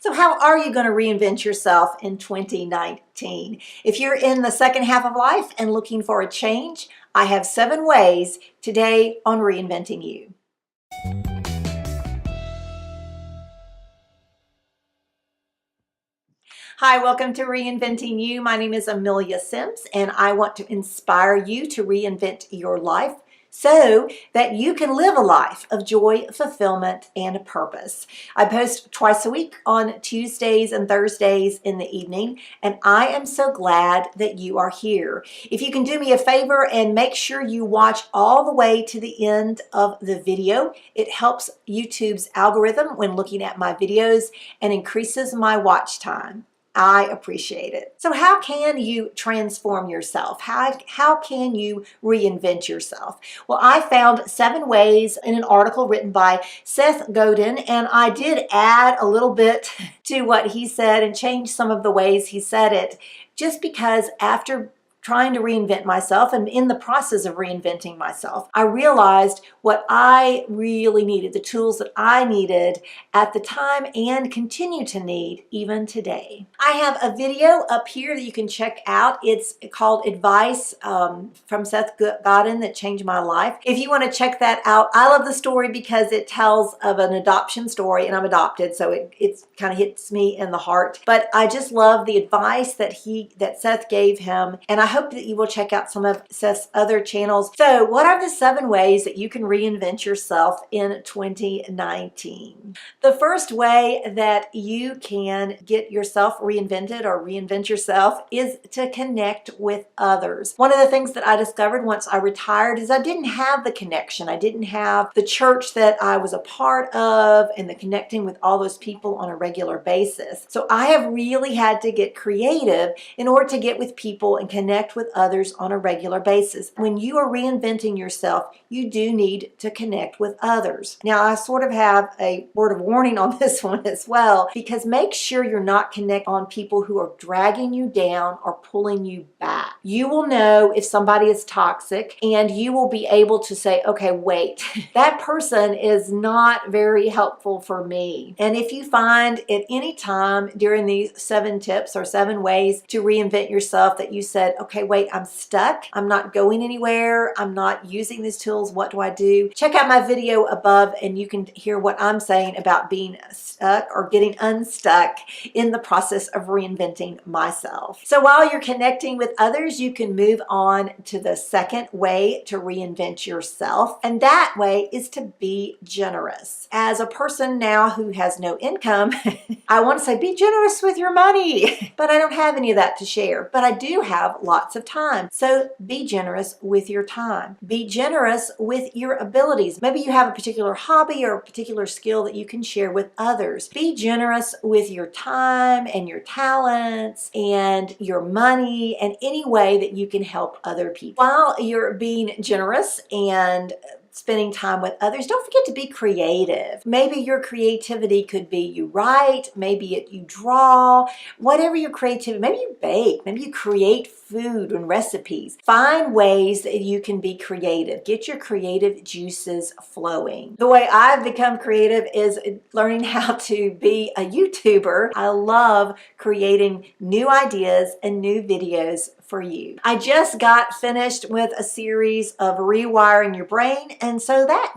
So how are you going to reinvent yourself in 2019? If you're in the second half of life and looking for a change, I have 7 ways today on Reinventing You. Hi, welcome to Reinventing You. My name is Amelia Sims, and I want to inspire you to reinvent your life so that you can live a life of joy, fulfillment, and purpose. I post twice a week on Tuesdays and Thursdays in the evening, and I am so glad that you are here. If you can do me a favor and make sure you watch all the way to the end of the video, it helps YouTube's algorithm when looking at my videos and increases my watch time. I appreciate it. So how can you transform yourself? How can you reinvent yourself? Well, I found 7 ways in an article written by Seth Godin, and I did add a little bit to what he said and change some of the ways he said it, just because after trying to reinvent myself and in the process of reinventing myself, I realized what I really needed, the tools that I needed at the time and continue to need even today. I have a video up here that you can check out. It's called Advice from Seth Godin that changed my life. If you want to check that out, I love the story because it tells of an adoption story, and I'm adopted, so it kind of hits me in the heart. But I just love the advice that Seth gave him, and I hope that you will check out some of Seth's other channels. So what are the 7 ways that you can reinvent yourself in 2019? The first way that you can get yourself reinvented or reinvent yourself is to connect with others. One of the things that I discovered once I retired is I didn't have the connection. I didn't have the church that I was a part of and the connecting with all those people on a regular basis. So I have really had to get creative in order to get with people and connect with others on a regular basis. When you are reinventing yourself, you do need to connect with others. Now, I sort of have a word of warning on this one as well, because make sure you're not connecting on people who are dragging you down or pulling you back. You will know if somebody is toxic, and you will be able to say, okay, wait, that person is not very helpful for me. And if you find at any time during these 7 tips or 7 ways to reinvent yourself that you said, okay, wait, I'm stuck, I'm not going anywhere, I'm not using these tools, what do I do? Check out my video above and you can hear what I'm saying about being stuck or getting unstuck in the process of reinventing myself. So while you're connecting with others, you can move on to the second way to reinvent yourself, and that way is to be generous. As a person now who has no income, I want to say be generous with your money, but I don't have any of that to share, but I do have lots of time. So be generous with your time. Be generous with your abilities. Maybe you have a particular hobby or a particular skill that you can share with others. Be generous with your time and your talents and your money and any way that you can help other people. While you're being generous and spending time with others, don't forget to be creative. Maybe your creativity could be you write, maybe you draw, whatever your creativity, maybe you bake, maybe you create food and recipes. Find ways that you can be creative. Get your creative juices flowing. The way I've become creative is learning how to be a YouTuber. I love creating new ideas and new videos for you. I just got finished with a series of rewiring your brain, and so that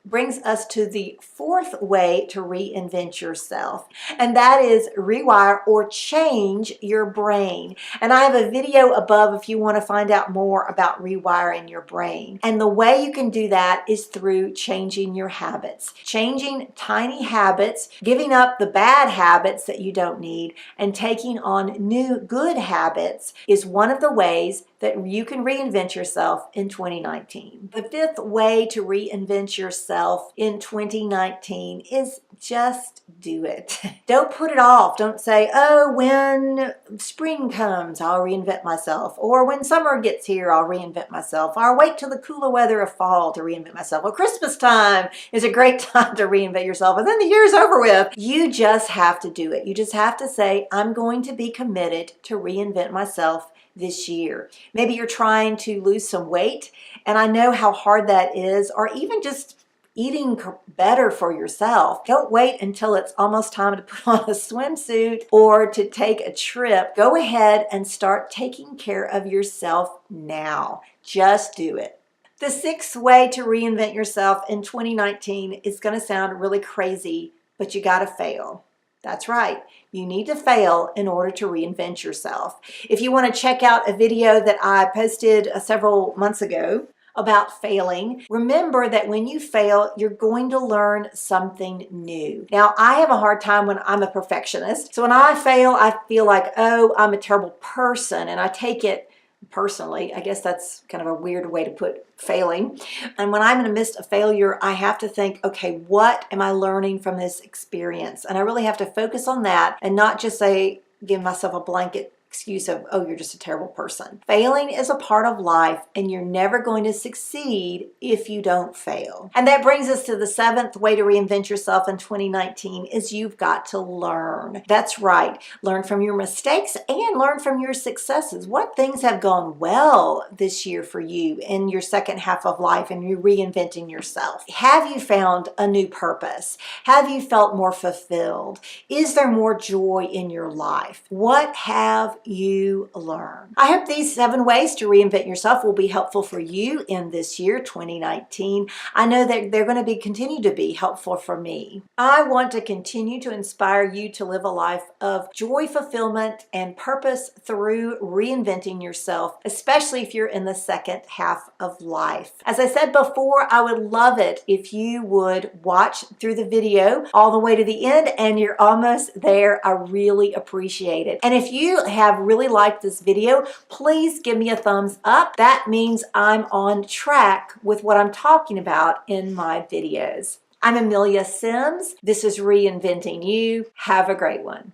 brings us to the 4th way to reinvent yourself, and that is rewire or change your brain. And I have a video above if you want to find out more about rewiring your brain. And the way you can do that is through changing your habits. Changing tiny habits, giving up the bad habits that you don't need, and taking on new good habits is one of the ways that you can reinvent yourself in 2019. The 5th way to reinvent yourself in 2019 is just do it. Don't put it off. Don't say, oh, when spring comes, I'll reinvent myself. Or when summer gets here, I'll reinvent myself. Or wait till the cooler weather of fall to reinvent myself. Or Christmas time is a great time to reinvent yourself. And then the year's over with. You just have to do it. You just have to say, I'm going to be committed to reinvent myself this year. Maybe you're trying to lose some weight, and I know how hard that is, or even just eating better for yourself. Don't wait until it's almost time to put on a swimsuit or to take a trip. Go ahead and start taking care of yourself now. Just do it. The sixth way to reinvent yourself in 2019 is going to sound really crazy, but you got to fail. That's right. You need to fail in order to reinvent yourself. If you want to check out a video that I posted several months ago about failing, remember that when you fail, you're going to learn something new. Now, I have a hard time when I'm a perfectionist. So when I fail, I feel like, oh, I'm a terrible person, and I take it personally. I guess that's kind of a weird way to put failing. And when I'm in the midst of failure, I have to think, okay, what am I learning from this experience? And I really have to focus on that and not just say, give myself a blanket excuse of, oh, you're just a terrible person. Failing is a part of life, and you're never going to succeed if you don't fail. And that brings us to the seventh way to reinvent yourself in 2019 is you've got to learn. That's right. Learn from your mistakes and learn from your successes. What things have gone well this year for you in your second half of life and you're reinventing yourself? Have you found a new purpose? Have you felt more fulfilled? Is there more joy in your life? What have you learn? I hope these 7 ways to reinvent yourself will be helpful for you in this year, 2019. I know that they're going to continue to be helpful for me. I want to continue to inspire you to live a life of joy, fulfillment, and purpose through reinventing yourself, especially if you're in the second half of life. As I said before, I would love it if you would watch through the video all the way to the end and you're almost there. I really appreciate it. And if you have really liked this video, please give me a thumbs up. That means I'm on track with what I'm talking about in my videos. I'm Amelia Sims. This is Reinventing You. Have a great one.